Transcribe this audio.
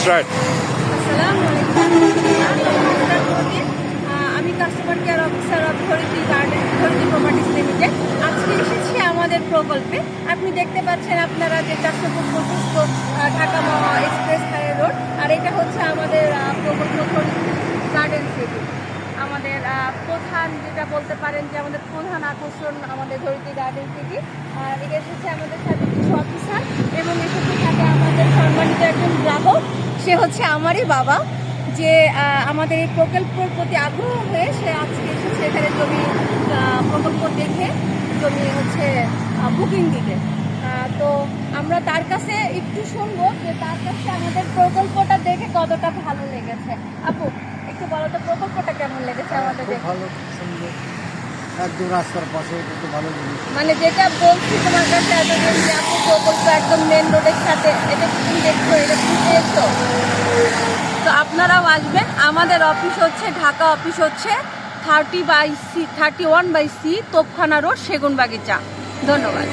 Start. আসসালামু আলাইকুম। আমি customer care officer of Dharitri garden, Dharitri properties limited. আজকে এসেছি আমাদের প্রকল্পে। আপনি দেখতে পাচ্ছেন আপনারা যে 425 ঢাকা এক্সপ্রেস হাইওয়ে রোড, আর এটা হচ্ছে আমাদের প্রকল্প ধরিত্রী গার্ডেন সিটি। আমাদের প্রধান যেটা বলতে পারেন যে আমাদের প্রধান আকর্ষণ আমাদের ধরিত্রী গার্ডেন সিটি। এটা এসেছে আমাদের সাথে কিছু অফিসার এবং এসেছে সাথে আমাদের সম্মানিত একজন গ্রাহক, সে হচ্ছে আমারই বাবা, যে আমাদের এই প্রকল্পের প্রতি আগ্রহ হয়ে সে আজকে এসেছে এখানে জমি প্রকল্প দেখে জমি হচ্ছে বুকিং দিতে। তো আমরা তার কাছে একটু শুনবো যে তার কাছে আমাদের প্রকল্পটা দেখে কতটা ভালো লেগেছে। আপু, একটু বলো তো প্রকল্পটা কেমন লেগেছে আমাদের দেখে? ভালো, সুন্দর, একদম রাস্তার পাশে, একটু ভালো জিনিস। মানে যেটা বলছি তোমার কাছে এতদিন যে আপু প্রকল্প একদম মেন রোডের সাথে, এটা তুমি দেখছো, এটা তুমি পেয়েছো। তো আপনারাও আসবেন। আমাদের অফিস হচ্ছে ঢাকা অফিস হচ্ছে 31/C তোপখানা রোড, সেগুনবাগিচা। ধন্যবাদ।